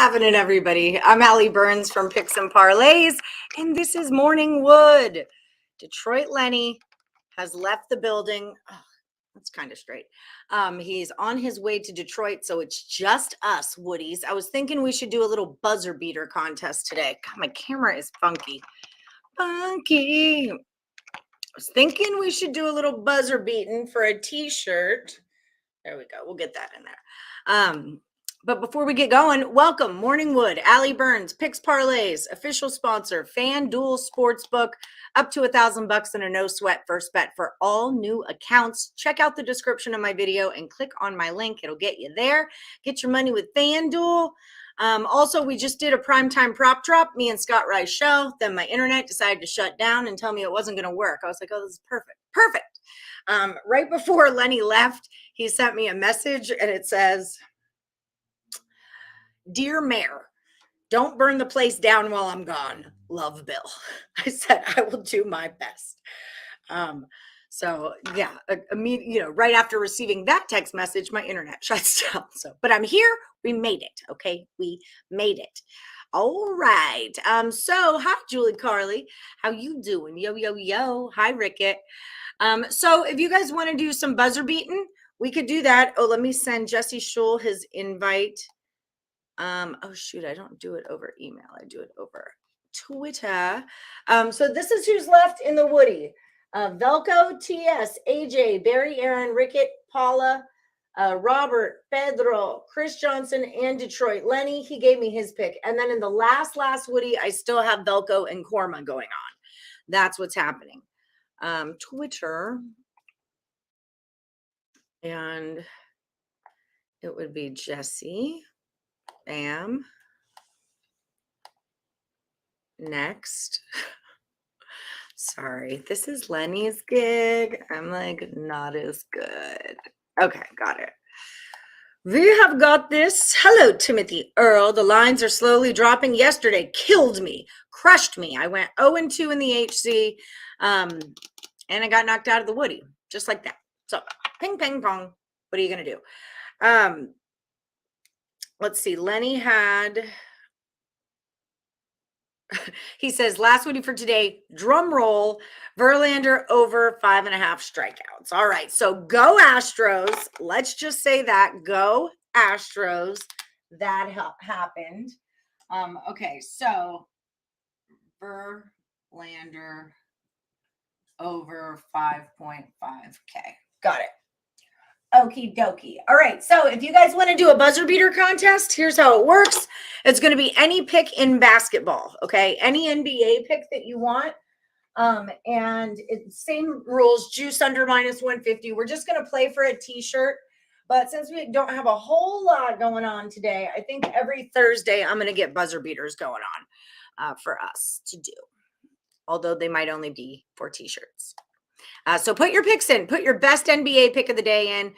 happening, everybody? I'm Allie Burns from Picks and Parlays, and this is Morning Wood. Detroit Lenny has left the building. Oh, that's kind of straight. He's on his way to Detroit, so it's just us, Woodies. I was thinking we should do a little buzzer beater contest today. God, my camera is funky. Funky. I was thinking we should do a little buzzer beating for a t-shirt. There we go. We'll get that in there. But before we get going, welcome, Morning Wood, Allie Burns, Picks Parlays, official sponsor, FanDuel Sportsbook, up to $1,000 and a no sweat first bet for all new accounts. Check out the description of my video and click on my link. It'll get you there. Get your money with FanDuel. Also, we just did a primetime prop drop, me and Scott Rice show. Then my internet decided to shut down and tell me it wasn't going to work. I was like, oh, this is perfect. Perfect. Right before Lenny left, he sent me a message and it says, "Dear Mayor, don't burn the place down while I'm gone. Love, Bill." I said, I will do my best. So yeah, right after receiving that text message, my internet shuts down. But I'm here. We made it. Okay. We made it. All right. So hi, Julie Carly. How you doing? Yo, yo, yo. Hi, Rickett. So if you guys want to do some buzzer beating, we could do that. Oh, let me send Jesse Schul his invite. Oh shoot, I don't do it over email. I do it over Twitter. So this is who's left in the Woody. Velco, TS, AJ, Barry, Aaron, Rickett, Paula, Robert, Pedro, Chris Johnson, and Detroit. Lenny, he gave me his pick. And then in the last Woody, I still have Velco and Korma going on. That's what's happening. Twitter. And it would be Jesse. Bam. Next. Sorry, this is Lenny's gig. I'm like not as good. Okay, got it. We have got this. Hello, Timothy Earl. The lines are slowly dropping. Yesterday killed me, crushed me. I went 0-2 in the HC, and I got knocked out of the Woody, just like that. So, ping, ping, pong. What are you going to do? Let's see. Lenny had, he says, last Woody for today, drum roll, Verlander over 5.5 strikeouts. All right. So go Astros. Let's just say that. Go Astros. That happened. Okay. So Verlander over 5.5K. Got it. Okie dokie. All right. So if you guys want to do a buzzer beater contest, here's how it works. It's going to be any pick in basketball. Okay. Any NBA pick that you want. And it's same rules, juice under -150. We're just going to play for a t-shirt. But since we don't have a whole lot going on today, I think every Thursday I'm going to get buzzer beaters going on for us to do. Although they might only be for t-shirts. So put your picks in. Put your best NBA pick of the day in.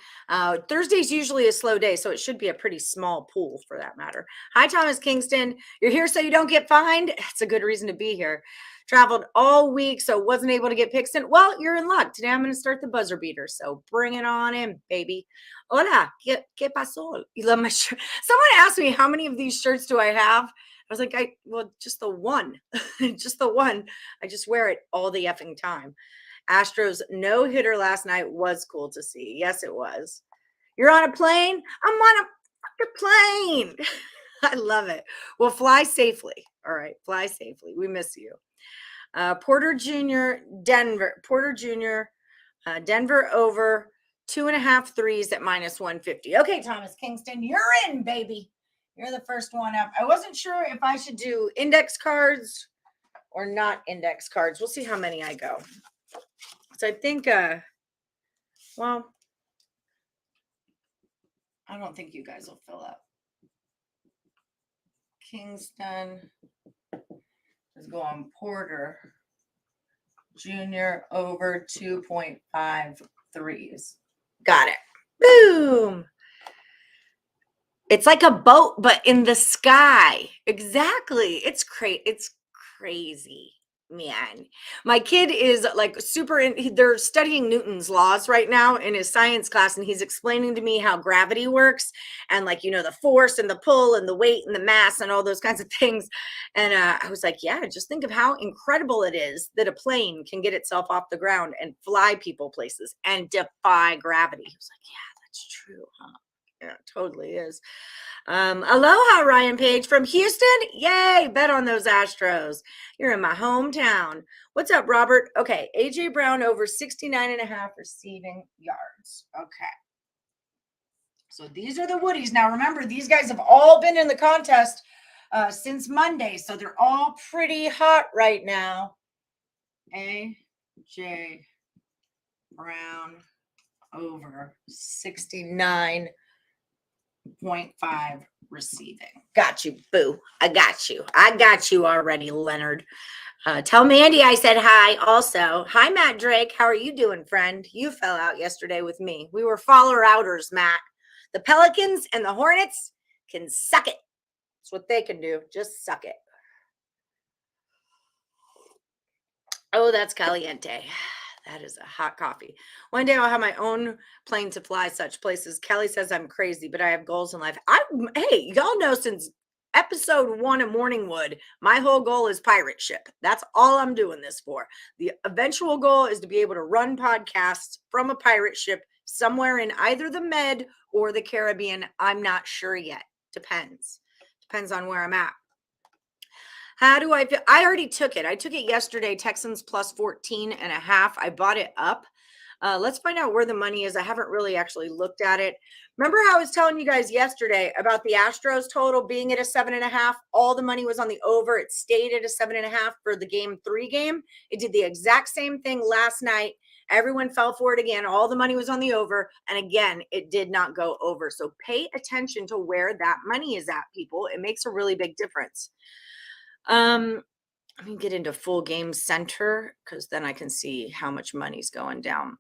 Thursday's usually a slow day, so it should be a pretty small pool for that matter. Hi, Thomas Kingston. You're here so you don't get fined? It's a good reason to be here. Traveled all week, so wasn't able to get picks in. Well, you're in luck. Today I'm going to start the buzzer beater, so bring it on in, baby. Hola, ¿qué pasó? You love my shirt. Someone asked me how many of these shirts do I have? I was like, well, just the one. Just the one. I just wear it all the effing time. Astros no-hitter last night was cool to see. Yes, it was. You're on a plane? I'm on a fucking plane. I love it. Well, fly safely. All right, fly safely. We miss you. Porter Jr., Denver. Porter Jr., Denver over 2.5 threes at -150. Okay, Thomas Kingston, you're in, baby. You're the first one up. I wasn't sure if I should do index cards or not index cards. We'll see how many I go. So I think, well, I don't think you guys will fill up. Kingston is going Porter Jr. over 2.5 threes. Got it. Boom. It's like a boat, but in the sky. Exactly. It's crazy. Man, my kid is like super they're studying Newton's laws right now in his science class, and he's explaining to me how gravity works and, like, the force and the pull and the weight and the mass and all those kinds of things. And I was like, yeah, just think of how incredible it is that a plane can get itself off the ground and fly people places and defy gravity. He was like, yeah, that's true, huh? Yeah, it totally is. Aloha, Ryan Page from Houston. Yay, bet on those Astros. You're in my hometown. What's up, Robert? Okay, AJ Brown over 69.5 receiving yards. Okay. So these are the Woodies. Now, remember, these guys have all been in the contest since Monday, so they're all pretty hot right now. AJ Brown over 69.5 receiving. Got you, boo. I got you already, Leonard. Tell Mandy I said hi also. Hi, Matt Drake. How are you doing, friend? You fell out yesterday with me. We were follower outers, Matt. The Pelicans and the Hornets can suck it. That's what they can do. Just suck it. Oh, that's caliente. That is a hot coffee. One day I'll have my own plane to fly such places. Kelly says I'm crazy, but I have goals in life. Hey, y'all know since episode 1 of Morningwood, my whole goal is pirate ship. That's all I'm doing this for. The eventual goal is to be able to run podcasts from a pirate ship somewhere in either the Med or the Caribbean. I'm not sure yet. Depends on where I'm at. How do I feel? I already took it. I took it yesterday. Texans plus 14.5. I bought it up. Let's find out where the money is. I haven't really actually looked at it. Remember how I was telling you guys yesterday about the Astros total being at a 7.5? All the money was on the over. It stayed at a 7.5 for the game 3 game. It did the exact same thing last night. Everyone fell for it again. All the money was on the over. And again, it did not go over. So pay attention to where that money is at, people. It makes a really big difference. Let me get into full game center because then I can see how much money's going down.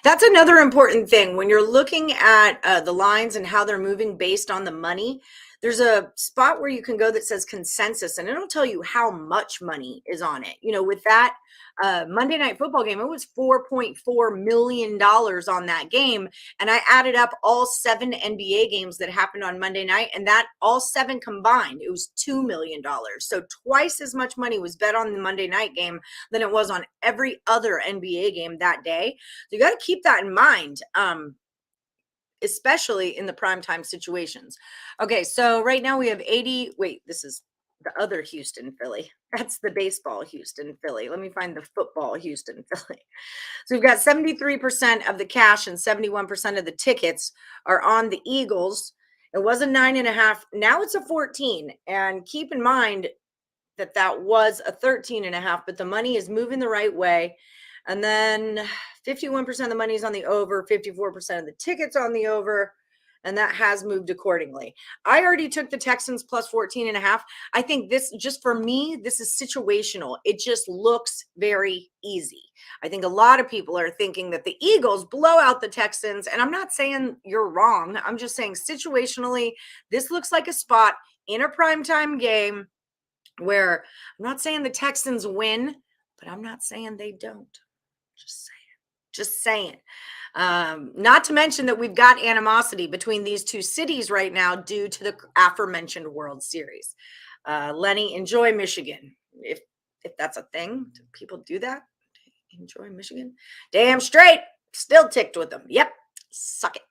That's another important thing when you're looking at the lines and how they're moving based on the money. There's a spot where you can go that says consensus, and it'll tell you how much money is on it. With that Monday Night Football game, it was $4.4 million on that game. And I added up all 7 NBA games that happened on Monday night, and that all 7 combined, it was $2 million. So twice as much money was bet on the Monday night game than it was on every other NBA game that day. So you got to keep that in mind. Especially in the primetime situations. Okay, so right now we have 80. Wait, this is the other Houston Philly. That's the baseball Houston Philly. Let me find the football Houston Philly. So we've got 73% of the cash and 71% of the tickets are on the Eagles. It was a 9.5. Now it's a 14. And keep in mind that was a 13.5, but the money is moving the right way. And then 51% of the money is on the over, 54% of the tickets on the over, and that has moved accordingly. I already took the Texans plus 14.5. I think this, just for me, this is situational. It just looks very easy. I think a lot of people are thinking that the Eagles blow out the Texans, and I'm not saying you're wrong. I'm just saying situationally, this looks like a spot in a primetime game where I'm not saying the Texans win, but I'm not saying they don't. Just saying. Not to mention that we've got animosity between these two cities right now due to the aforementioned World Series. Lenny, enjoy Michigan. If that's a thing, do people do that? Enjoy Michigan? Damn straight. Still ticked with them. Yep. Suck it.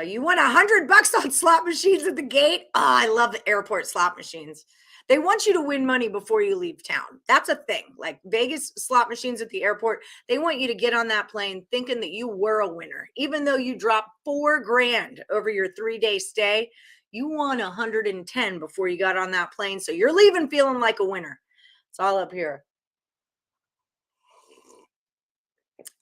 You won $100 on slot machines at the gate. Oh, I love the airport slot machines. They want you to win money before you leave town. That's a thing. Like Vegas slot machines at the airport, they want you to get on that plane thinking that you were a winner. Even though you dropped $4,000 over your 3-day stay, you won 110 before you got on that plane. So you're leaving feeling like a winner. It's all up here.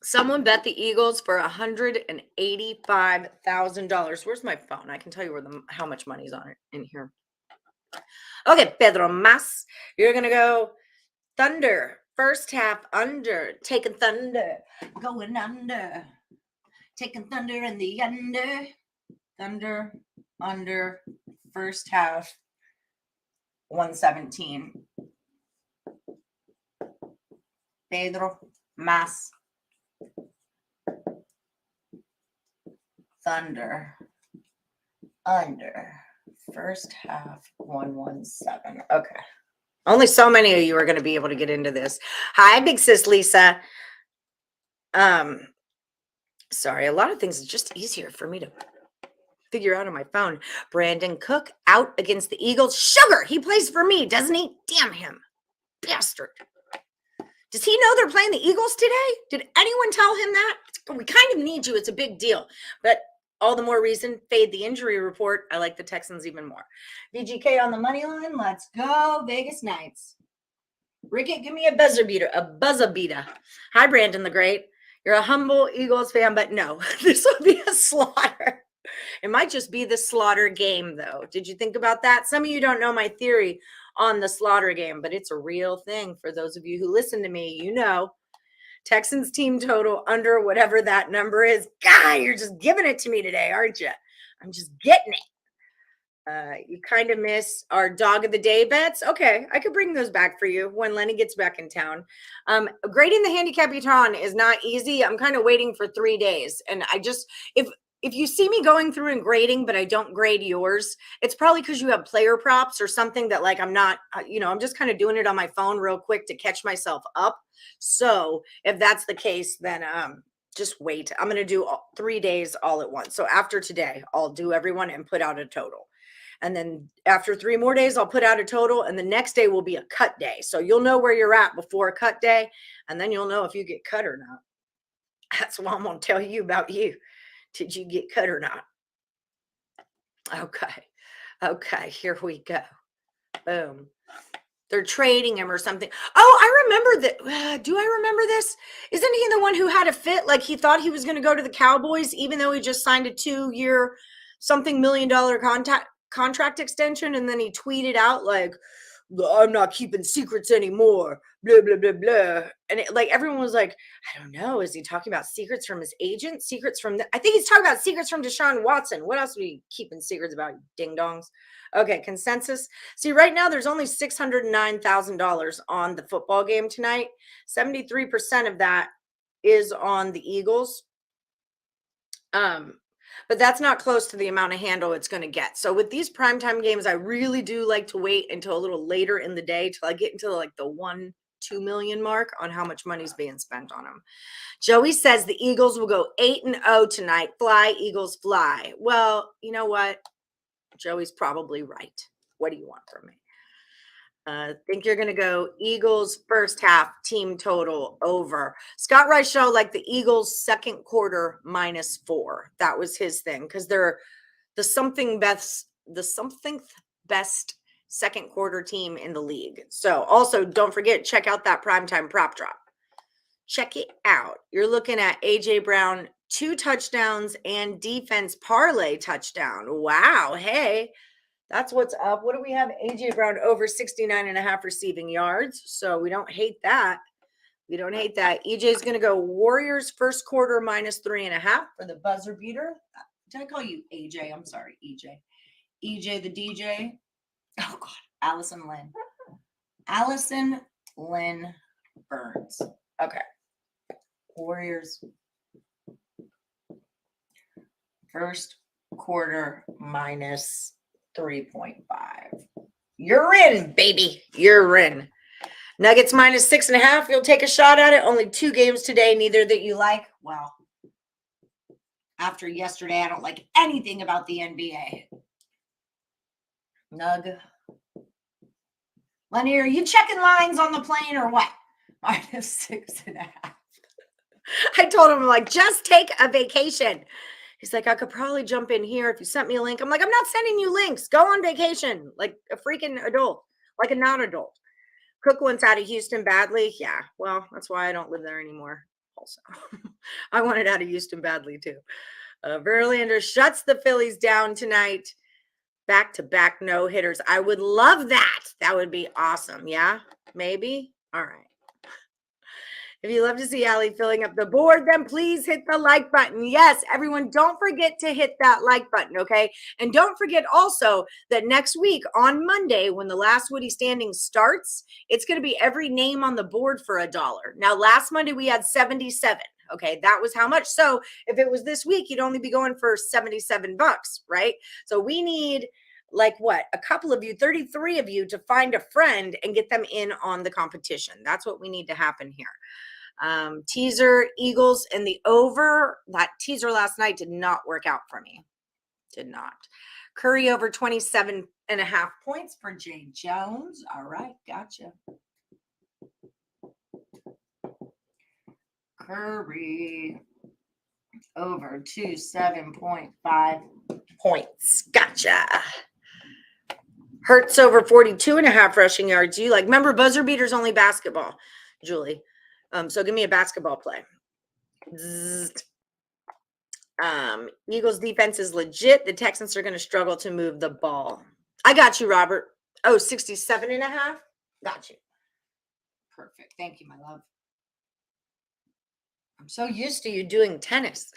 Someone bet the Eagles for $185,000. Where's my phone? I can tell you how much money's on it in here. Okay, Pedro Mas, you're going to go Thunder. First half under. Taking Thunder. Going under. Taking Thunder in the under. Thunder under. First half 117. Pedro, Mas, Thunder, under, first half, 117. Okay. Only so many of you are going to be able to get into this. Hi, big sis Lisa. Sorry, a lot of things is just easier for me to figure out on my phone. Brandon Cook out against the Eagles. Sugar, he plays for me, doesn't he? Damn him. Bastard. Does he know they're playing the Eagles today? Did anyone tell him that? We kind of need you. It's a big deal. But all the more reason, fade the injury report. I like the Texans even more. VGK on the money line. Let's go. Vegas Knights. Rickett, give me a buzzer beater. A buzzer beater. Hi, Brandon the Great. You're a humble Eagles fan, but no, this will be a slaughter. It might just be the slaughter game, though. Did you think about that? Some of you don't know my theory on the slaughter game, but it's a real thing. For those of you who listen to me, you know, Texans team total under whatever that number is. God, you're just giving it to me today, aren't you? I'm just getting it. You kind of miss our dog of the day bets. Okay, I could bring those back for you when Lenny gets back in town. Grading the Handicapper is not easy. I'm kind of waiting for 3 days. And I just, if you see me going through and grading, but I don't grade yours, it's probably because you have player props or something that like I'm not, I'm just kind of doing it on my phone real quick to catch myself up. So if that's the case, then just wait. I'm going to do 3 days all at once. So after today, I'll do everyone and put out a total. And then after 3 more days, I'll put out a total. And the next day will be a cut day. So you'll know where you're at before a cut day. And then you'll know if you get cut or not. That's what I'm going to tell you about you. Did you get cut or not? Okay, here we go. Boom. They're trading him or something. Oh, I remember that. Do I remember this? Isn't he the one who had a fit? Like he thought he was going to go to the Cowboys, even though he just signed a 2-year something $1 million contract extension. And then he tweeted out like, I'm not keeping secrets anymore, blah, blah, blah, blah. And like everyone was like, I don't know. Is he talking about secrets from his agent? Secrets from, I think he's talking about secrets from Deshaun Watson. What else are we keeping secrets about, ding dongs? Okay, consensus. See, right now there's only $609,000 on the football game tonight. 73% of that is on the Eagles. But that's not close to the amount of handle it's going to get. So with these primetime games, I really do like to wait until a little later in the day till I get into like the 1-2 million mark on how much money's being spent on them. Joey says the Eagles will go 8-0 tonight. Fly, Eagles, fly. Well, you know what? Joey's probably right. What do you want from me? I think you're going to go Eagles first half team total over. Scott Reichel like the Eagles second quarter -4. That was his thing because they're the something best second quarter team in the league. So also don't forget, check out that primetime prop drop. Check it out. You're looking at AJ Brown 2 touchdowns and defense parlay touchdown. Wow. Hey. That's what's up. What do we have? AJ Brown over 69.5 receiving yards. So we don't hate that. EJ's going to go Warriors first quarter -3.5 for the buzzer beater. Did I call you AJ? I'm sorry, EJ. EJ the DJ. Oh, God. Allison Lynn Burns. Okay. Warriors first quarter -3.5. You're in, baby. You're in. Nuggets -6.5. You'll take a shot at it. Only 2 games today, neither that you like. Well, after yesterday, I don't like anything about the NBA. Nug. Lenny, are you checking lines on the plane or what? -6.5. I told him, like, just take a vacation. He's like, I could probably jump in here if you sent me a link. I'm like, I'm not sending you links. Go on vacation like a freaking adult, like a non-adult. Cook wants out of Houston badly. Yeah, well, that's why I don't live there anymore. Also, I wanted out of Houston badly too. Verlander shuts the Phillies down tonight. Back-to-back no-hitters. I would love that. That would be awesome. Yeah, maybe. All right. If you love to see Allie filling up the board, then please hit the like button. Yes, everyone, don't forget to hit that like button, okay? And don't forget also that next week on Monday, when the last Woody standing starts, it's going to be every name on the board for $1. Now, last Monday we had 77. Okay, that was how much. So if it was this week, you'd only be going for $77, right? So we need like what, a couple of you, 33 of you, to find a friend and get them in on the competition. That's what we need to happen here. Teaser, Eagles, and the over. That teaser last night did not work out for me. Did not. Curry over 27.5 points for Jay Jones. All right, gotcha. Curry over 27.5 points. Gotcha. Hurts over 42.5 rushing yards. You like, remember, buzzer beaters only basketball, Julie. So give me a basketball play. Eagles defense is legit. The Texans are going to struggle to move the ball. I got you, Robert. Oh, 67.5. Got you. Perfect. Thank you, my love. I'm so used to you doing tennis.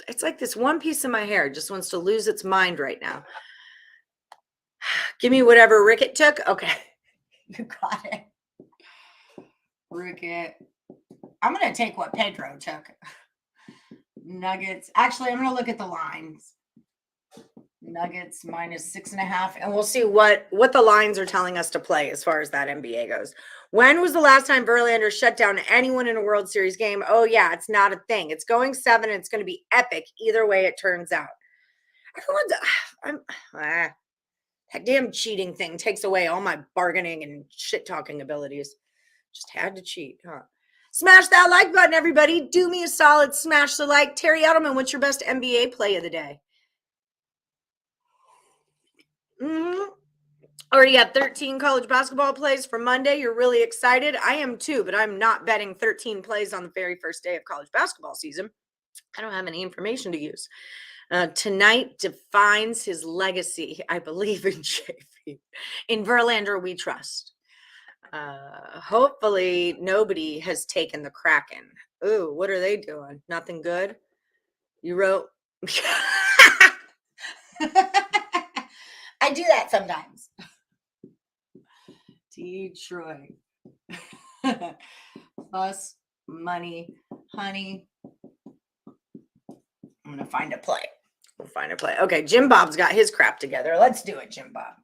It's like this one piece of my hair just wants to lose its mind right now. Give me whatever Rickett took. Okay. You got it. Rickett. I'm going to take what Pedro took. Nuggets. Actually, I'm going to look at the lines. Nuggets minus 6.5. And we'll see what the lines are telling us to play as far as that NBA goes. When was the last time Verlander shut down anyone in a World Series game? Oh, yeah, it's not a thing. It's going 7. And it's going to be epic either way it turns out. That damn cheating thing takes away all my bargaining and shit-talking abilities. Just had to cheat, huh? Smash that like button, everybody. Do me a solid. Smash the like. Terry Edelman, what's your best NBA play of the day? Already got 13 college basketball plays for Monday. You're really excited. I am too, but I'm not betting 13 plays on the very first day of college basketball season. I don't have any information to use. Tonight defines his legacy. I believe in JV. In Verlander, we trust. Hopefully nobody has taken the Kraken. Ooh, what are they doing? Nothing good? You wrote. I do that sometimes. Detroit. Plus money, honey. I'm going to find a play. We'll find a play. Okay, Jim Bob's got his crap together. Let's do it, Jim Bob.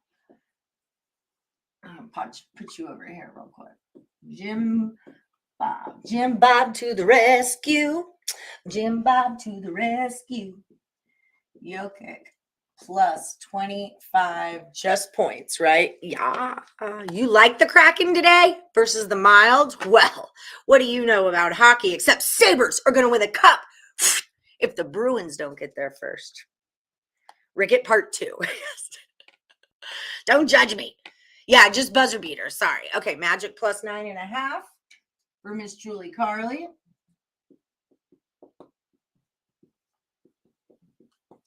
Put you over here real quick. Jim Bob to the rescue. Jim Bob to the rescue. Jokic plus 25 just points, right? Yeah. You like the Kraken today versus the Milds? Well, what do you know about hockey except Sabres are going to win the cup if the Bruins don't get there first. Rickett part 2. Don't judge me. Yeah, just buzzer beater. Sorry. Okay, Magic plus 9.5 for Miss Julie Carly.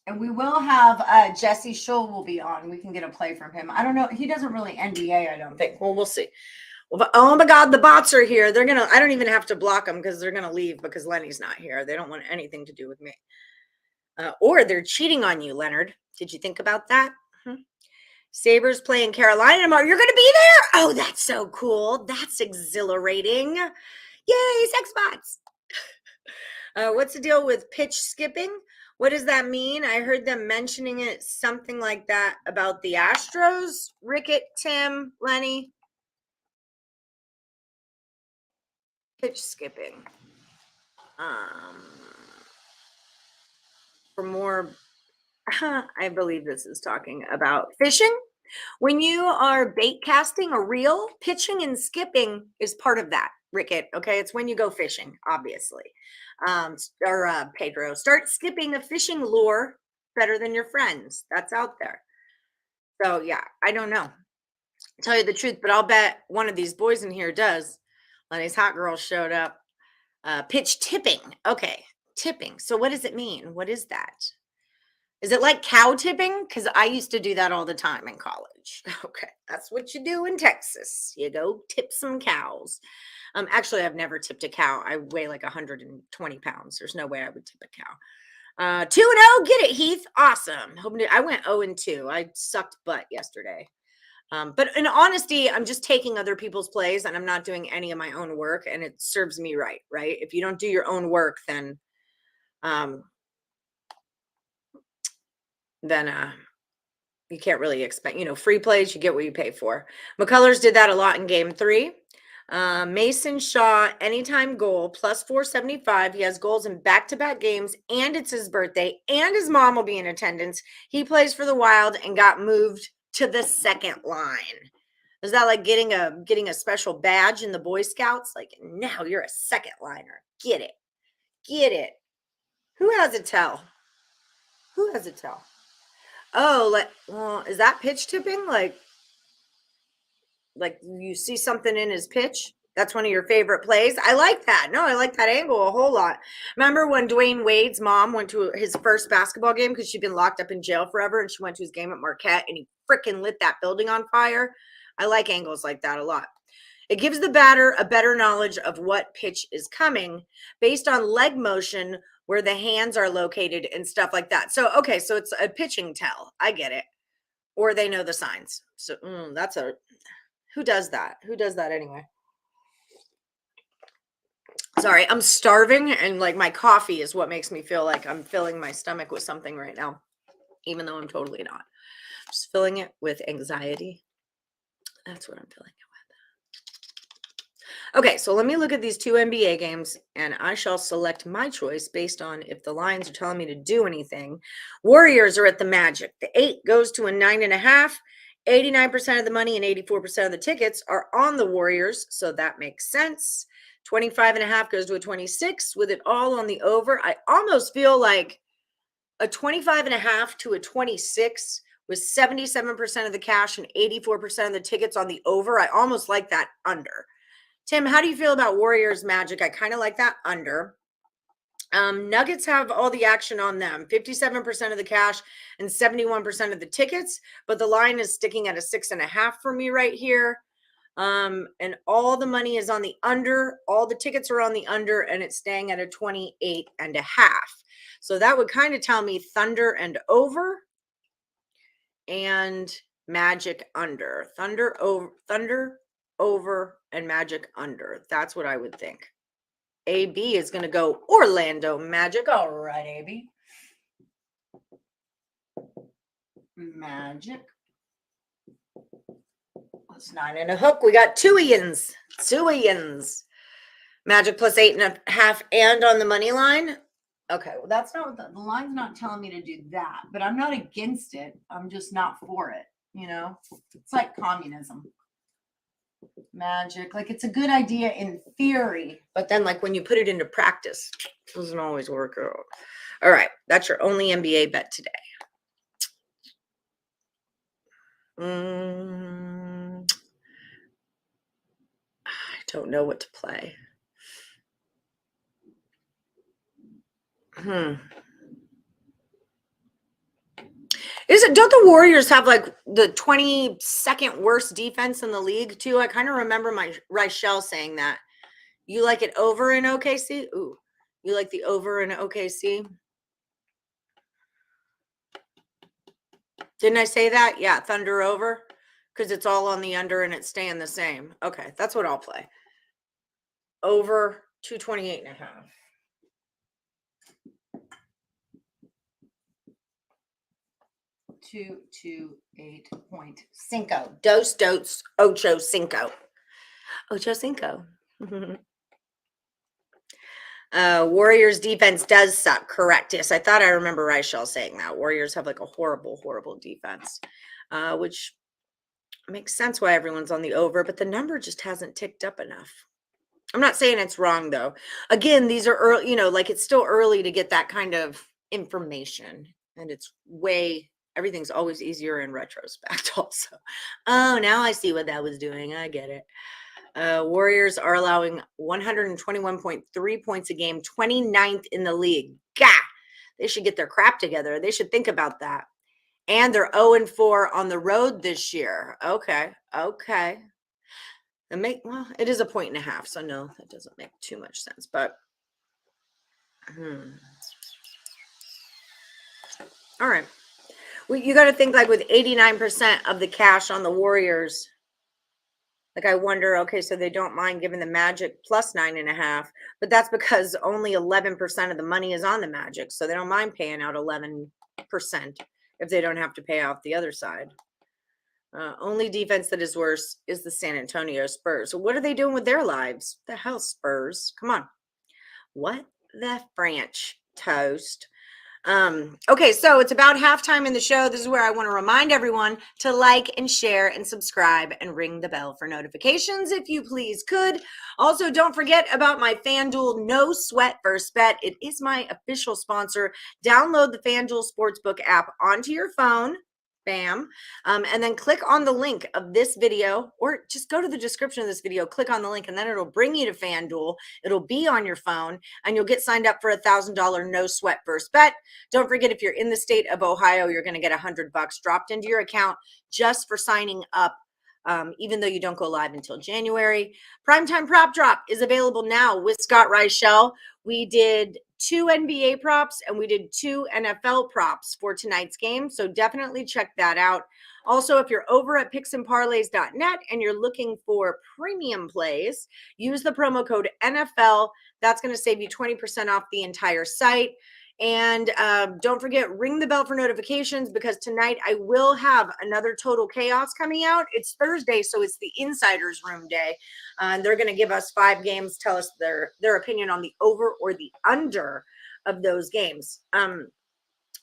And we will have Jesse Schull will be on. We can get a play from him. I don't know. He doesn't really NBA, I don't think. Well, we'll see. Well, oh my God, the bots are here. They're I don't even have to block them because they're gonna leave because Lenny's not here. They don't want anything to do with me. Or they're cheating on you, Leonard. Did you think about that? Sabres playing Carolina tomorrow. You're gonna be there? Oh, that's so cool. That's exhilarating. Yay, sex bots. What's the deal with pitch skipping? What does that mean? I heard them mentioning it, something like that about the Astros. Rickett, Tim, Lenny. Pitch skipping. For more, I believe this is talking about fishing. When you are bait casting a reel, pitching and skipping is part of that, Rickett. Okay, it's when you go fishing, obviously. Pedro, start skipping a fishing lure better than your friends. That's out there. So yeah, I don't know. I'll tell you the truth, but I'll bet one of these boys in here does. Lenny's hot girl showed up. Pitch tipping. Okay, tipping. So what does it mean? What is that? Is it like cow tipping? Because I used to do that all the time in college. Okay, that's what you do in Texas. You go tip some cows. Actually, I've never tipped a cow. I weigh like 120 pounds. There's no way I would tip a cow. 2-0, get it, Heath. Awesome. I went 0-2. I sucked butt yesterday. But in honesty, I'm just taking other people's plays and I'm not doing any of my own work, and it serves me right? If you don't do your own work, then you can't really expect, free plays, you get what you pay for. McCullers did that a lot in game 3. Mason Shaw, anytime goal, plus 475. He has goals in back-to-back games, and it's his birthday, and his mom will be in attendance. He plays for the Wild and got moved to the second line. Is that like getting a special badge in the Boy Scouts? Like, now you're a second liner. Get it. Who has a tell? Oh, well, is that pitch tipping? Like you see something in his pitch? That's one of your favorite plays? I like that. No, I like that angle a whole lot. Remember when Dwayne Wade's mom went to his first basketball game because she'd been locked up in jail forever, and she went to his game at Marquette and he freaking lit that building on fire? I like angles like that a lot. It gives the batter a better knowledge of what pitch is coming based on leg motion, where the hands are located and stuff like that. So, okay, so it's a pitching tell. I get it. Or they know the signs. So who does that? Who does that anyway? Sorry, I'm starving, and like my coffee is what makes me feel like I'm filling my stomach with something right now, even though I'm totally not. Just filling it with anxiety. That's what I'm filling it with. Okay, so let me look at these 2 NBA games, and I shall select my choice based on if the lines are telling me to do anything. Warriors are at the Magic. The 8 goes to a 9.5. 89% of the money and 84% of the tickets are on the Warriors, so that makes sense. 25.5 goes to a 26 with it all on the over. I almost feel like a 25.5 to a 26 with 77% of the cash and 84% of the tickets on the over. I almost like that under. Tim, how do you feel about Warriors Magic? I kind of like that under. Nuggets have all the action on them, 57% of the cash and 71% of the tickets, but the line is sticking at a 6.5 for me right here. And all the money is on the under. All the tickets are on the under, and it's staying at a 28.5. So that would kind of tell me Thunder and over and Magic under. Thunder over and Magic under. That's what I would think. AB is going to go Orlando Magic. All right, AB. Magic. That's 9 and a hook. We got two Ians. Magic plus 8.5 and on the money line. Okay, well, that's not what the line's not telling me to do that, but I'm not against it. I'm just not for it. It's like communism. Magic, like it's a good idea in theory, but then like when you put it into practice, it doesn't always work out. All right, that's your only NBA bet today. I don't know what to play. Don't the Warriors have like the 22nd worst defense in the league too? I kind of remember my Reichel saying that. You like it over in OKC? Ooh, you like the over in OKC? Didn't I say that? Yeah, Thunder over, because it's all on the under and it's staying the same. Okay, that's what I'll play. Over 228.5. 228.5. Dos, ocho cinco. Ocho cinco. Warriors defense does suck. Correct. Yes, I thought I remember Reichel saying that. Warriors have like a horrible, horrible defense, which makes sense why everyone's on the over, but the number just hasn't ticked up enough. I'm not saying it's wrong though. Again, these are early, like it's still early to get that kind of information, and everything's always easier in retrospect also. Oh, now I see what that was doing. I get it. Warriors are allowing 121.3 points a game, 29th in the league. Gah! They should get their crap together. They should think about that. And they're 0-4 on the road this year. Okay. Well, it is 1.5, so no, that doesn't make too much sense. But all right. Well, you got to think like with 89% of the cash on the Warriors. Like I wonder, okay, so they don't mind giving the Magic plus 9.5, but that's because only 11% of the money is on the Magic, so they don't mind paying out 11% if they don't have to pay off the other side. Only defense that is worse is the San Antonio Spurs. So what are they doing with their lives? The hell, Spurs? Come on. What the French toast? Okay, so it's about halftime in the show. This is where I want to remind everyone to like and share and subscribe and ring the bell for notifications if you please could. Also, don't forget about my FanDuel No Sweat First Bet. It is my official sponsor. Download the FanDuel Sportsbook app onto your phone. Bam. And then click on the link of this video, or just go to the description of this video, click on the link, and then it'll bring you to FanDuel. It'll be on your phone, and you'll get signed up for $1,000 no sweat first bet. Don't forget, if you're in the state of Ohio, you're going to get $100 dropped into your account just for signing up. Even though you don't go live until January. Primetime Prop Drop is available now with Scott Reichel. We did 2 NBA props and we did 2 NFL props for tonight's game. So definitely check that out. Also, if you're over at picksandparlays.net and you're looking for premium plays, use the promo code NFL. That's going to save you 20% off the entire site. And don't forget, ring the bell for notifications, because tonight I will have another Total Chaos coming out. It's Thursday, so it's the Insiders Room day. And they're going to give us 5 games, tell us their opinion on the over or the under of those games.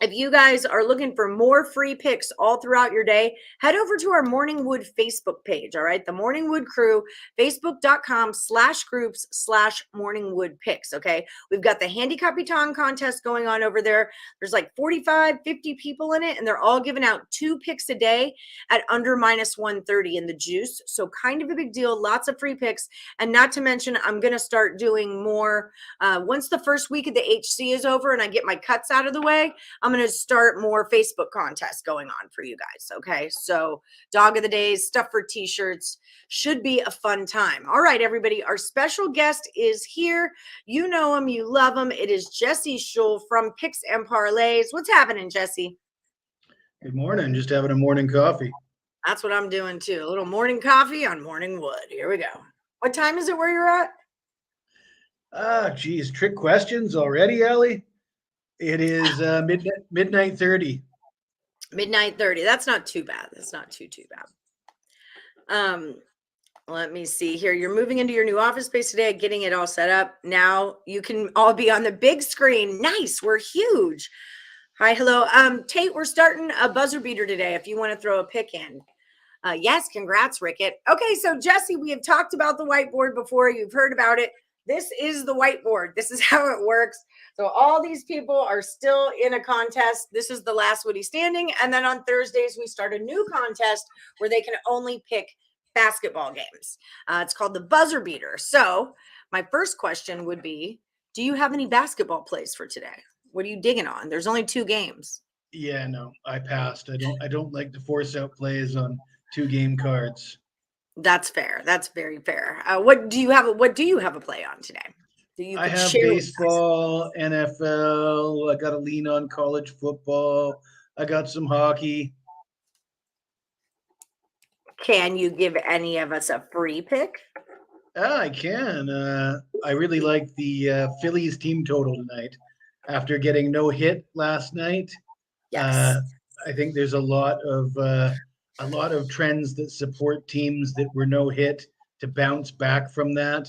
If you guys are looking for more free picks all throughout your day, head over to our Morningwood Facebook page. All right. The Morningwood crew, facebook.com/groups/Morningwood picks. Okay. We've got the Handicapper contest going on over there. There's like 45, 50 people in it, and they're all giving out 2 picks a day at under -130 in the juice. So kind of a big deal. Lots of free picks. And not to mention, I'm going to start doing more. Once the first week of the HC is over and I get my cuts out of the way, I'm going to start more Facebook contests going on for you guys. Okay. So dog of the days, stuff for t-shirts, should be a fun time. All right, everybody. Our special guest is here. You know him. You love him. It is Jesse Schul from Picks and Parlays. What's happening, Jesse? Good morning. Just having a morning coffee. That's what I'm doing too. A little morning coffee on Morningwood. Here we go. What time is it where you're at? Geez. Trick questions already, Allie? It is midnight 30. Midnight 30. That's not too bad. That's not too bad. Let me see here. You're moving into your new office space today, getting it all set up. Now you can all be on the big screen. Nice. We're huge. Hi. Hello. Tate, we're starting a buzzer beater today if you want to throw a pick in. Yes. Congrats, Rickett. Okay. So Jesse, we have talked about the whiteboard before. You've heard about it. This is the whiteboard. This is how it works. So all these people are still in a contest. This is the last Woody standing. And then on Thursdays, we start a new contest where they can only pick basketball games. It's called the buzzer beater. So my first question would be, do you have any basketball plays for today? What are you digging on? There's only 2 games. Yeah, no, I passed. I don't like to force out plays on 2-game cards. That's fair. That's very fair. What do you have a play on today? I have baseball, NFL. I got to lean on college football. I got some hockey. Can you give any of us a free pick? I can. I really like the Phillies team total tonight after getting no hit last night. Yes. I think there's a lot of trends that support teams that were no hit to bounce back from that.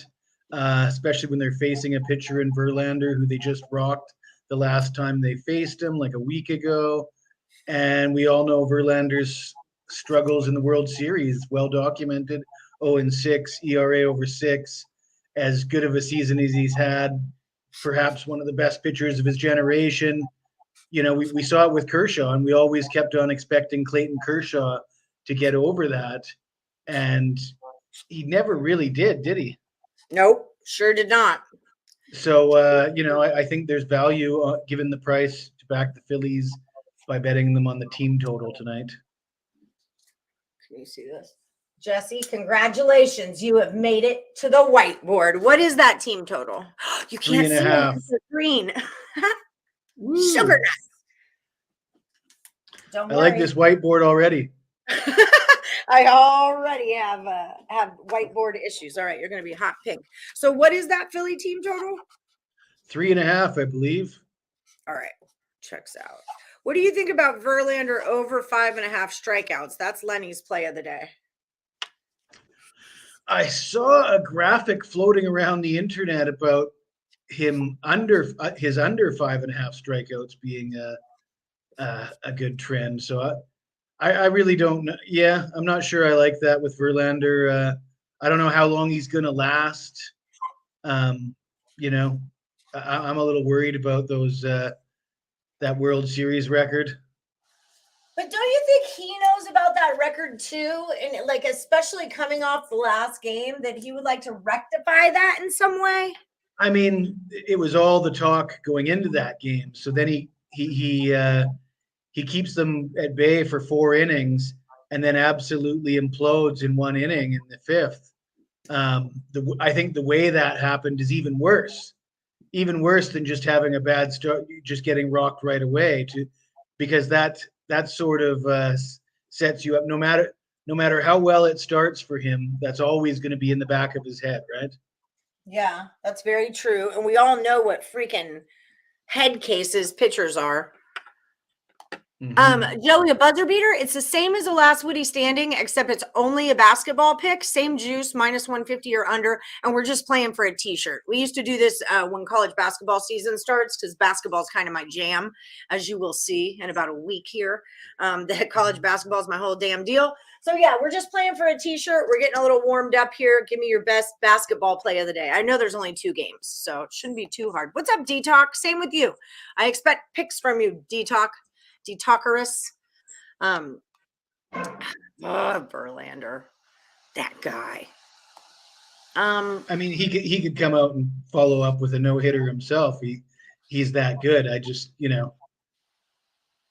Especially when they're facing a pitcher in Verlander who they just rocked the last time they faced him, like a week ago. And we all know Verlander's struggles in the World Series, well documented. 0-6, ERA over 6, as good of a season as he's had. Perhaps one of the best pitchers of his generation. You know, we saw it with Kershaw, and we always kept on expecting Clayton Kershaw to get over that. And he never really did he? Nope, sure did not. So, I think there's value given the price to back the Phillies by betting them on the team total tonight. Can you see this? Jesse, congratulations. You have made it to the whiteboard. What is that team total? You can't see it 3.5. because it's green. Woo. Sugar nuts. Don't I worry. like this whiteboard already. I already have whiteboard issues. All right, you're going to be hot pink. So what is that Philly team total? 3.5, I believe. All right, checks out. What do you think about Verlander over 5.5 strikeouts? That's Lenny's play of the day. I saw a graphic floating around the internet about him under 5.5 strikeouts being a good trend. So I really don't know. Yeah, I'm not sure I like that with Verlander. I don't know how long he's going to last. You know, I'm a little worried about those that World Series record. But don't you think he knows about that record too? And like, especially coming off the last game, that he would like to rectify that in some way? I mean, it was all the talk going into that game. So then he keeps them at bay for 4 innings and then absolutely implodes in 1 inning in the 5th. I think the way that happened is even worse than just having a bad start, just getting rocked right away. Because that sort of sets you up. No matter how well it starts for him, that's always going to be in the back of his head, right? Yeah, that's very true. And we all know what freaking head cases pitchers are. Mm-hmm. Joey, a buzzer beater, it's the same as the last Woody standing, except it's only a basketball pick, same juice, minus 150 or under, and we're just playing for a t-shirt. We used to do this when college basketball season starts, because basketball is kind of my jam, as you will see in about a week here. The college basketball is my whole damn deal. So yeah, we're just playing for a t-shirt. We're getting a little warmed up here. Give me your best basketball play of the day. I know there's only 2 games, so it shouldn't be too hard. What's up, D-Talk? Same with you. I expect picks from you, D-Talk. Talkerus. Verlander, that guy. I mean, he could come out and follow up with a no-hitter himself. He's that good. I just,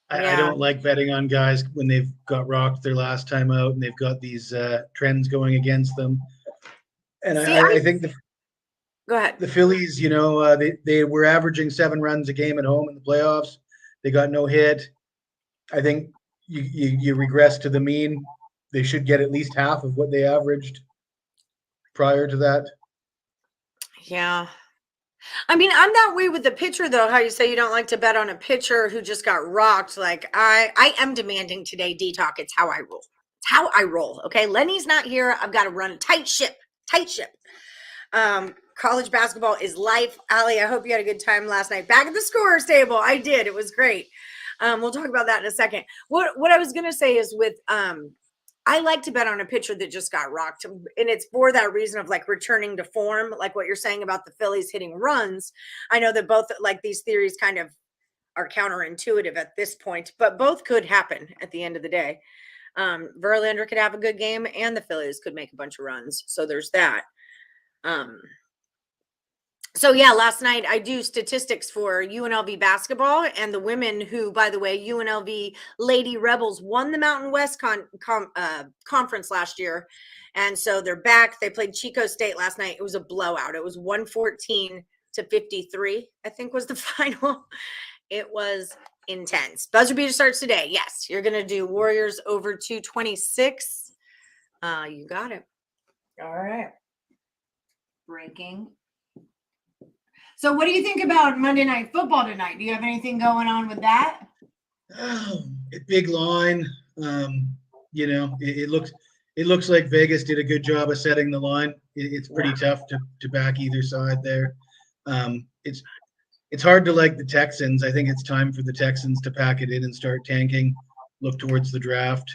I don't like betting on guys when they've got rocked their last time out and they've got these trends going against them. And I think go ahead. The Phillies, they were averaging 7 runs a game at home in the playoffs. They got no hit. I think you regress to the mean. They should get at least half of what they averaged prior to that. Yeah. I mean, I'm that way with the pitcher, though, how you say you don't like to bet on a pitcher who just got rocked. Like, I am demanding today, D-Talk. It's how I roll. It's how I roll, okay? Lenny's not here. I've got to run a tight ship. College basketball is life. Allie, I hope you had a good time last night. Back at the scorer's table. I did. It was great. We'll talk about that in a second. What I was going to say is with I like to bet on a pitcher that just got rocked. And it's for that reason of like returning to form, like what you're saying about the Phillies hitting runs. I know that both like these theories kind of are counterintuitive at this point, but both could happen at the end of the day. Verlander could have a good game and the Phillies could make a bunch of runs. So there's that. So yeah, last night I do statistics for UNLV basketball and the women who, by the way, UNLV Lady Rebels won the Mountain West conference last year. And so they're back. They played Chico State last night. It was a blowout. It was 114-53, I think was the final. It was intense. Buzzer beater starts today. Yes, you're going to do Warriors over 226. You got it. All right. Breaking. So what do you think about Monday Night Football tonight? Do you have anything going on with that? Oh, a big line. It looks like Vegas did a good job of setting the line. It's pretty tough to back either side there. It's hard to like the Texans. I think it's time for the Texans to pack it in and start tanking, look towards the draft.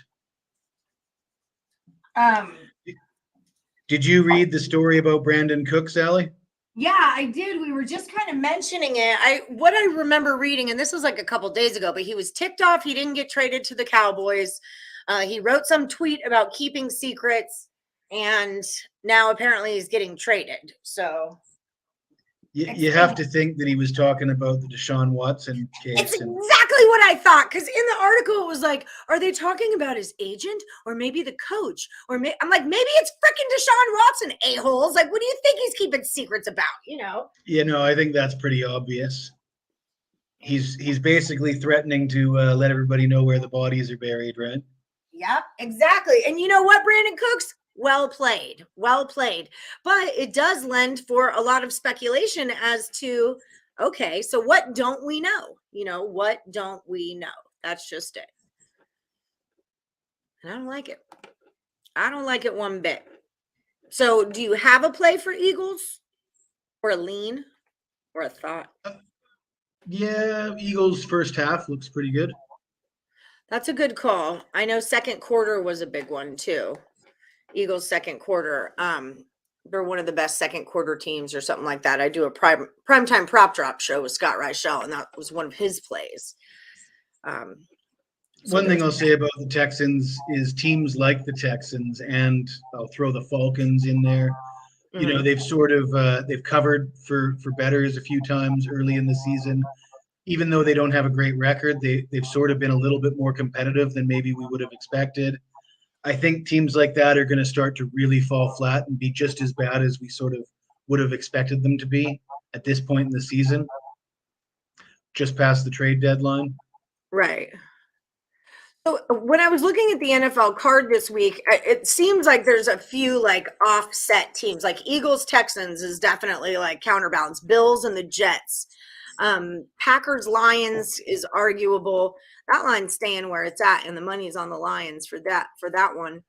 Did you read the story about Brandon Cooks, Allie? Yeah, I did. We were just kind of mentioning it. What I remember reading, and this was like a couple days ago, but he was ticked off. He didn't get traded to the Cowboys. He wrote some tweet about keeping secrets, and now apparently he's getting traded. So you have to think that he was talking about the Deshaun Watson case. It's exactly exactly what I thought. Because in the article, it was like, are they talking about his agent or maybe the coach? Or I'm like, maybe it's freaking Deshaun Watson, a-holes. Like, what do you think he's keeping secrets about? I think that's pretty obvious. He's basically threatening to let everybody know where the bodies are buried, right? Yep, exactly. And you know what, Brandon Cooks? Well played. Well played. But it does lend for a lot of speculation as to, okay, so what don't we know? What don't we know? That's just it. And I don't like it. I don't like it one bit. So do you have a play for Eagles or a lean or a thought? Yeah, Eagles first half looks pretty good. That's a good call. I know second quarter was a big one too. Eagles second quarter. They're one of the best second quarter teams or something like that. I do a primetime prop drop show with Scott Reichel, and that was one of his plays. One thing I'll say about the Texans is teams like the Texans, and I'll throw the Falcons in there. They've sort of they've covered for Bettors a few times early in the season. Even though they don't have a great record, they've sort of been a little bit more competitive than maybe we would have expected. I think teams like that are going to start to really fall flat and be just as bad as we sort of would have expected them to be at this point in the season, just past the trade deadline. Right. So when I was looking at the NFL card this week, it seems like there's a few like offset teams, like Eagles, Texans is definitely like counterbalance, Bills and the Jets. Packers, Lions is arguable. That line's staying where it's at, and the money's on the Lions for that one.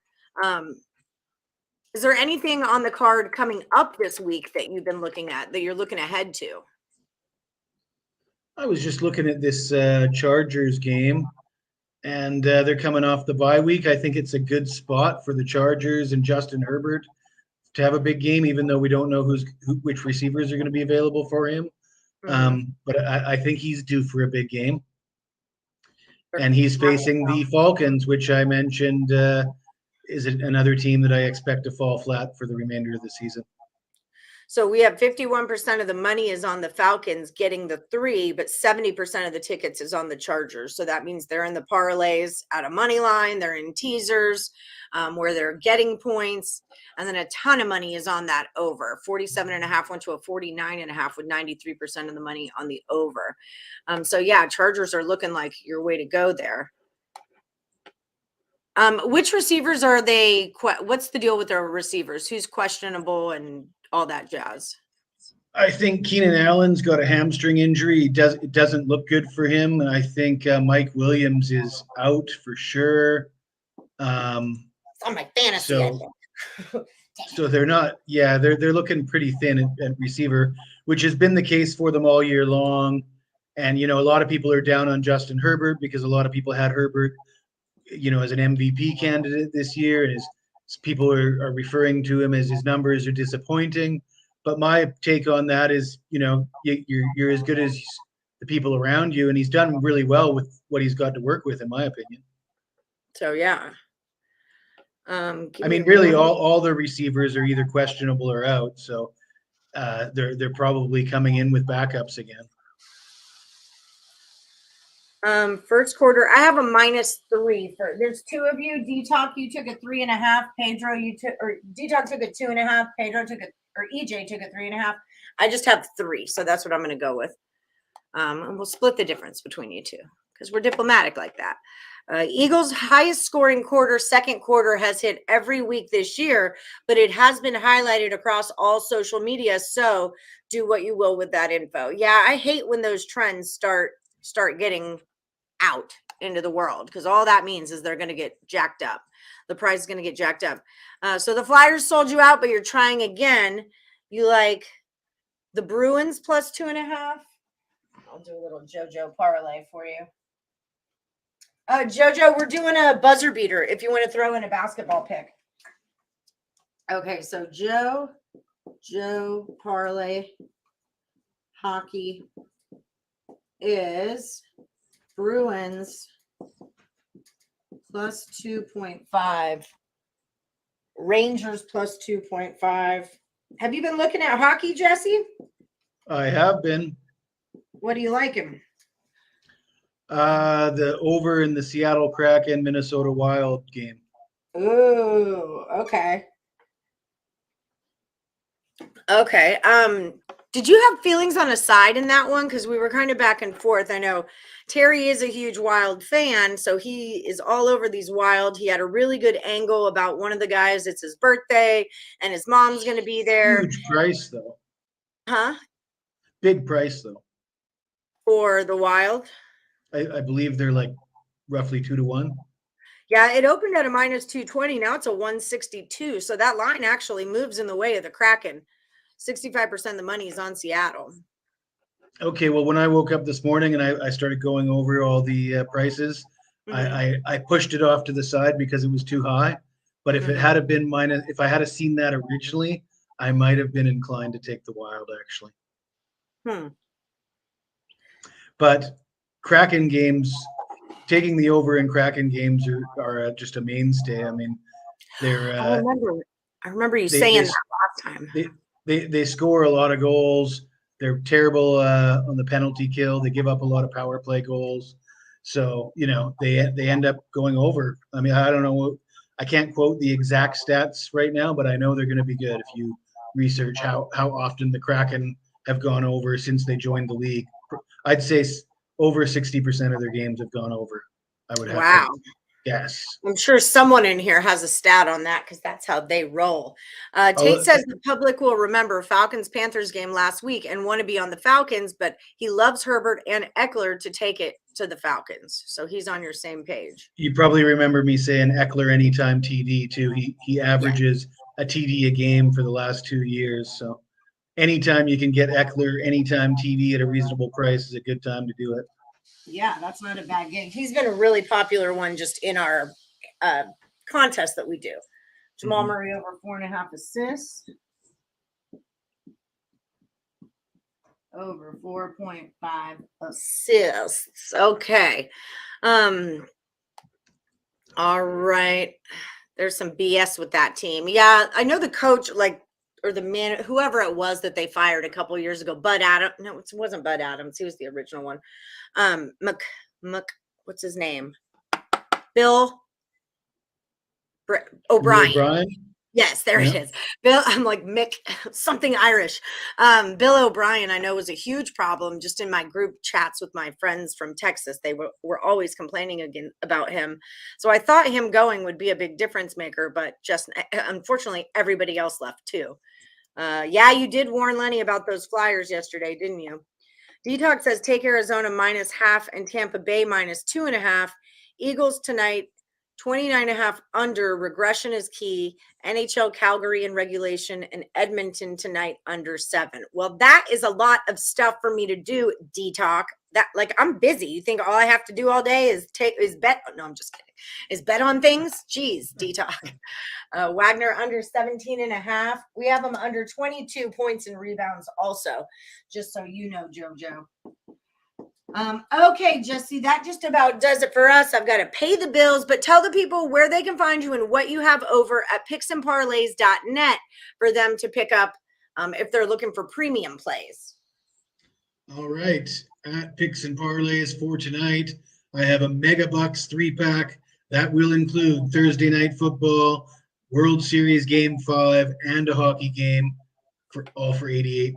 Is there anything on the card coming up this week that you've been looking at that you're looking ahead to? I was just looking at this Chargers game, and they're coming off the bye week. I think it's a good spot for the Chargers and Justin Herbert to have a big game, even though we don't know which receivers are going to be available for him. But I think he's due for a big game. And he's facing the Falcons, which I mentioned is another team that I expect to fall flat for the remainder of the season. So we have 51% of the money is on the Falcons getting the 3, but 70% of the tickets is on the Chargers. So that means they're in the parlays at a money line. They're in teasers where they're getting points. And then a ton of money is on that over. 47.5 went to a 49.5 with 93% of the money on the over. So yeah, Chargers are looking like your way to go there. Which receivers are they? What's the deal with their receivers? Who's questionable and all that jazz? I think Keenan Allen's got a hamstring injury. It doesn't look good for him. And I think Mike Williams is out for sure. It's on my fantasy. So they're not. Yeah, they're looking pretty thin at receiver, which has been the case for them all year long. And a lot of people are down on Justin Herbert because a lot of people had Herbert, as an MVP candidate this year, and people are referring to him as his numbers are disappointing. But my take on that is, you're as good as the people around you, and he's done really well with what he's got to work with, in my opinion. So yeah. Really, all the receivers are either questionable or out, so they're probably coming in with backups again. First quarter, I have a -3 there's 2 of you. D-Talk, you took a 3.5. Pedro, D-Talk took a 2.5. Pedro EJ took a 3.5. I just have 3, so that's what I'm going to go with. And we'll split the difference between you two because we're diplomatic like that. Eagles' highest scoring quarter, second quarter, has hit every week this year, but it has been highlighted across all social media. So do what you will with that info. Yeah, I hate when those trends start getting out into the world because all that means is they're going to get jacked up. The price is going to get jacked up. So the Flyers sold you out, but you're trying again. You like the Bruins plus 2.5. I'll do a little JoJo parlay for you. JoJo, we're doing a buzzer beater if you want to throw in a basketball pick. Okay, so Joe parlay hockey is Bruins plus 2.5, Rangers plus 2.5. Have you been looking at hockey, Jesse? I have been. What do you like him? The over in the Seattle Kraken Minnesota Wild game. Ooh, okay. Okay. Did you have feelings on a side in that one? Because we were kind of back and forth. I know Terry is a huge Wild fan, so he is all over these Wild. He had a really good angle about one of the guys. It's his birthday, and his mom's going to be there. Huge price though. Huh? Big price though. For the Wild? I believe they're like roughly 2-1. Yeah, it opened at a minus 220. Now it's a 162. So that line actually moves in the way of the Kraken. 65% of the money is on Seattle. Okay, well, when I woke up this morning and I started going over all the prices, I pushed it off to the side because it was too high. But if it had been if I had seen that originally, I might have been inclined to take the Wild actually. But Kraken games, taking the over in Kraken games are just a mainstay. I mean, they're. I remember you saying that last time. They score a lot of goals. They're terrible on the penalty kill. They give up a lot of power play goals. So, they end up going over. I mean, I don't know. I can't quote the exact stats right now, but I know they're going to be good if you research how often the Kraken have gone over since they joined the league. I'd say over 60% of their games have gone over. I would have to guess. I'm sure someone in here has a stat on that because that's how they roll. Tate says the public will remember Falcons-Panthers game last week and want to be on the Falcons, but he loves Herbert and Eckler to take it to the Falcons. So he's on your same page. You probably remember me saying Eckler anytime TD too. He averages a TD a game for the last 2 years. So anytime you can get Eckler anytime TD at a reasonable price is a good time to do it. Yeah, that's not a bad game. He's been a really popular one just in our contest that we do. Jamal Murray over 4.5 assists. Over 4.5 assists. Okay. All right. There's some BS with that team. Yeah, I know the coach, or the man, whoever it was that they fired a couple years ago, Bud Adams. No, it wasn't Bud Adams. He was the original one. What's his name? Bill O'Brien. Yes, there it is. Bill, I'm like Mick, something Irish. Bill O'Brien, I know, was a huge problem just in my group chats with my friends from Texas. They were always complaining again about him. So I thought him going would be a big difference maker, but just unfortunately, everybody else left too. Yeah, you did warn Lenny about those Flyers yesterday, didn't you? Detox says take Arizona -0.5 and Tampa Bay -2.5. Eagles tonight, 29.5 under. Regression is key. NHL Calgary in regulation and Edmonton tonight under 7. Well, that is a lot of stuff for me to do, Detox. That I'm busy. You think all I have to do all day is bet? No, I'm just kidding. Is bet on things? Jeez, Detox. Wagner under 17.5. We have him under 22 points and rebounds also, just so you know, JoJo. Okay, Jesse, that just about does it for us. I've got to pay the bills, but tell the people where they can find you and what you have over at picksandparlays.net for them to pick up if they're looking for premium plays. All right. At Picks and Parlays for tonight, I have a Mega Bucks 3-pack. That will include Thursday Night Football, World Series Game 5, and a hockey game for $88.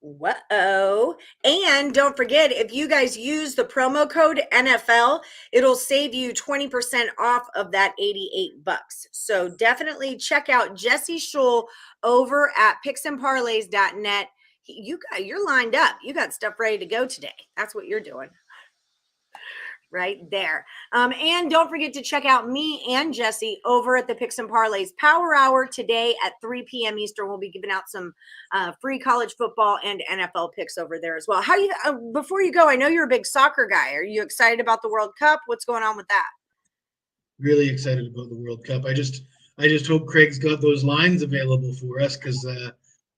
Whoa. And don't forget, if you guys use the promo code NFL, it'll save you 20% off of that $88. So definitely check out Jesse Schull over at picksandparlays.net. You're lined up. You got stuff ready to go today. That's what you're doing. Right there. And don't forget to check out me and Jesse over at the Picks and Parlays Power Hour today at 3 p.m. Eastern. We'll be giving out some free college football and NFL picks over there as well. How you before you go, I know you're a big soccer guy. Are you excited about the World Cup? What's going on with that? Really excited about the World Cup. I just hope Craig's got those lines available for us because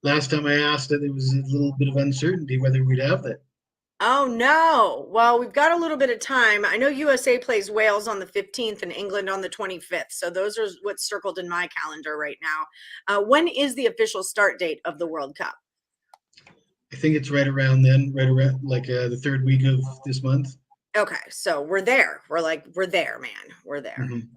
last time I asked it, there was a little bit of uncertainty whether we'd have that. Oh, no. Well, we've got a little bit of time. I know USA plays Wales on the 15th and England on the 25th. So those are what's circled in my calendar right now. When is the official start date of the World Cup? I think it's right around then, right around the third week of this month. Okay, so we're there. We're there, man. We're there. Mhm.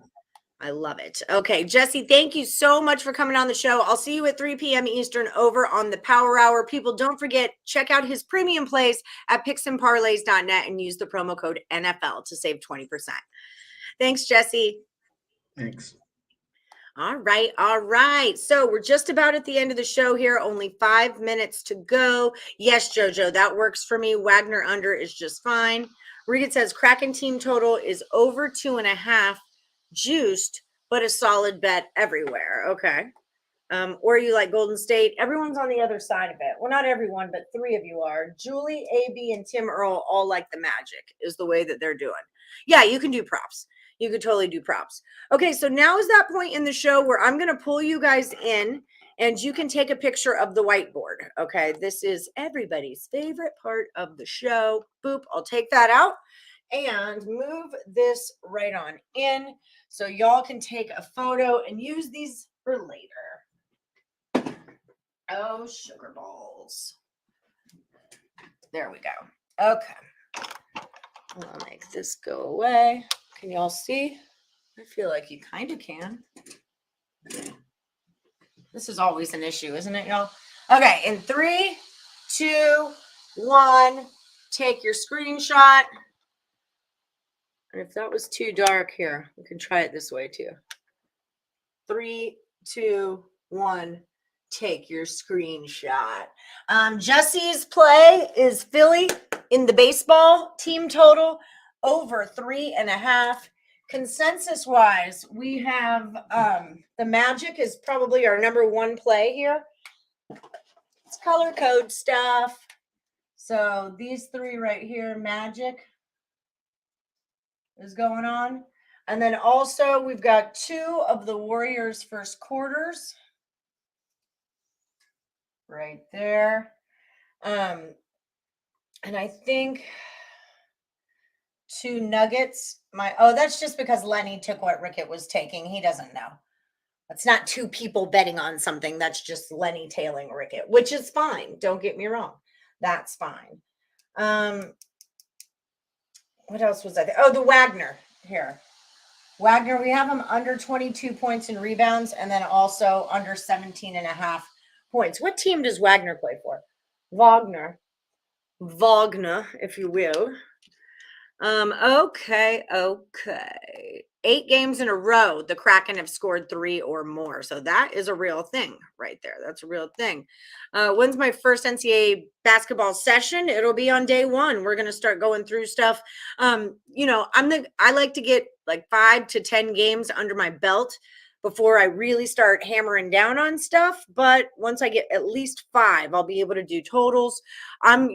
I love it. Okay, Jesse, thank you so much for coming on the show. I'll see you at 3 p.m. Eastern over on the Power Hour. People, don't forget, check out his premium plays at picksandparlays.net and use the promo code NFL to save 20%. Thanks, Jesse. Thanks. All right. All right. So we're just about at the end of the show here. Only 5 minutes to go. Yes, JoJo, that works for me. Wagner under is just fine. Regan says Kraken team total is over 2.5, juiced, but a solid bet everywhere. Okay. Or you like Golden State. Everyone's on the other side of it. Well, not everyone, but 3 of you are. Julie, AB, and Tim Earl all like the Magic is the way that they're doing. Yeah, you can do props. You could totally do props. Okay, so now is that point in the show where I'm going to pull you guys in and you can take a picture of the whiteboard. Okay, this is everybody's favorite part of the show. Boop, I'll take that out and move this right on in so y'all can take a photo and use these for later. Oh, sugar balls. There we go. Okay. I'll make this go away. Can y'all see? I feel like you kind of can. This is always an issue, isn't it, y'all? Okay, in 3, 2, 1, take your screenshot. And if that was too dark here, we can try it this way too. 3, 2, 1, take your screenshot. Jesse's play is Philly in the baseball team total over 3.5. Consensus wise, we have the Magic is probably our number 1 play here. It's color code stuff. So these 3 right here, Magic is going on. And then also we've got 2 of the Warriors first quarters right there. And I think 2 Nuggets. That's just because Lenny took what Rickett was taking. He doesn't know. That's not 2 people betting on something. That's just Lenny tailing Rickett, which is fine. Don't get me wrong. That's fine. What else was I there? Oh, the Wagner here. Wagner, we have him under 22 points in rebounds and then also under 17.5 points. What team does Wagner play for? Wagner, if you will. Okay. 8 games in a row, the Kraken have scored 3 or more. So that is a real thing right there. That's a real thing. When's my first NCAA basketball session? It'll be on day 1. We're going to start going through stuff. I like to get like 5 to 10 games under my belt before I really start hammering down on stuff. But once I get at least 5, I'll be able to do totals. I've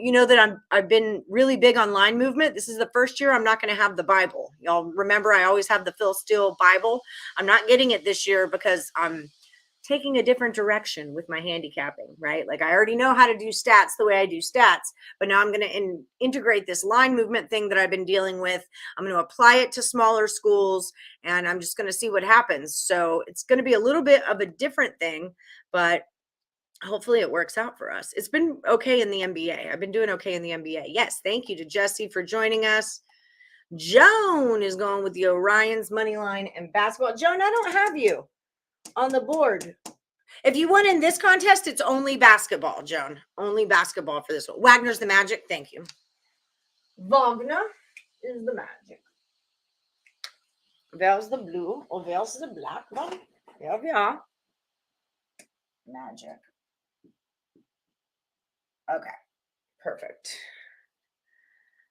been really big on line movement. This is the first year I'm not going to have the Bible. Y'all remember I always have the Phil Steele Bible. I'm not getting it this year because I'm taking a different direction with my handicapping, right? Like I already know how to do stats the way I do stats, but now I'm going to integrate this line movement thing that I've been dealing with. I'm going to apply it to smaller schools and I'm just going to see what happens. So it's going to be a little bit of a different thing, but hopefully it works out for us. It's been okay in the NBA. I've been doing okay in the NBA. Yes. Thank you to Jesse for joining us. Joan is going with the Orion's money line and basketball. Joan, I don't have you on the board. If you won in this contest, it's only basketball, Joan. Only basketball for this one. Wagner's the Magic. Thank you. Wagner is the Magic. There's the blue. Or there's the black one. There we are. Magic. Okay. Perfect.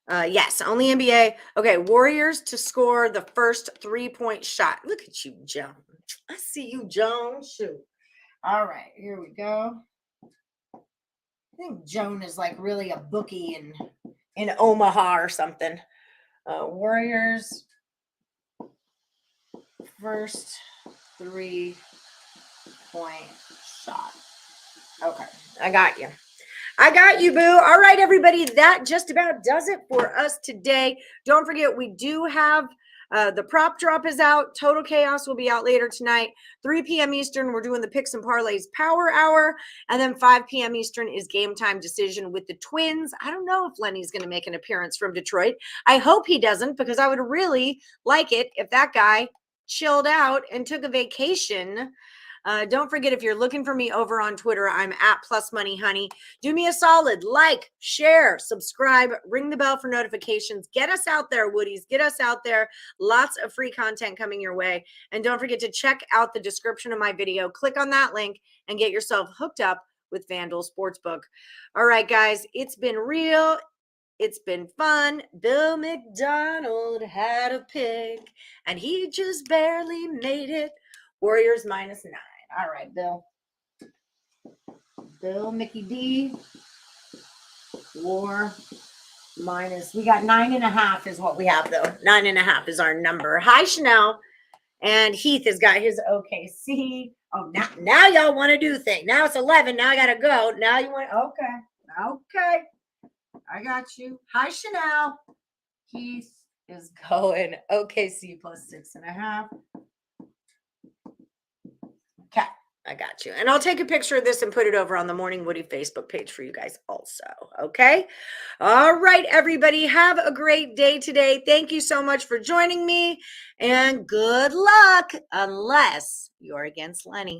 Yes, only NBA. Okay, Warriors to score the first 3-point shot. Look at you, Joan. I see you, Joan. Shoot. All right, here we go. I think Joan is like really a bookie in Omaha or something. Warriors first 3-point shot. Okay, I got you. I got you, boo. All right, everybody. That just about does it for us today. Don't forget, we do have The prop drop is out. Total Chaos will be out later tonight. 3 p.m. Eastern, we're doing the Picks and Parlays Power Hour. And then 5 p.m. Eastern is Game Time Decision with the Twins. I don't know if Lenny's going to make an appearance from Detroit. I hope he doesn't, because I would really like it if that guy chilled out and took a vacation. Don't forget, if you're looking for me over on Twitter, I'm at Plus Money Honey. Do me a solid, like, share, subscribe, ring the bell for notifications. Get us out there, Woodies. Get us out there. Lots of free content coming your way. And don't forget to check out the description of my video. Click on that link and get yourself hooked up with FanDuel Sportsbook. All right, guys, it's been real. It's been fun. Bill McDonald had a pick, and he just barely made it. Warriors -9. All right, Bill. Bill, Mickey D. War minus. We got 9.5 is what we have, though. 9.5 is our number. Hi, Chanel. And Heath has got his OKC. Oh, now y'all want to do things. Now it's 11. Now I got to go. Now you want. Okay. I got you. Hi, Chanel. Heath is going OKC plus 6.5. Okay, I got you. And I'll take a picture of this and put it over on the Morning Woody Facebook page for you guys also. Okay. All right, everybody. Have a great day today. Thank you so much for joining me. And good luck, unless you're against Lenny.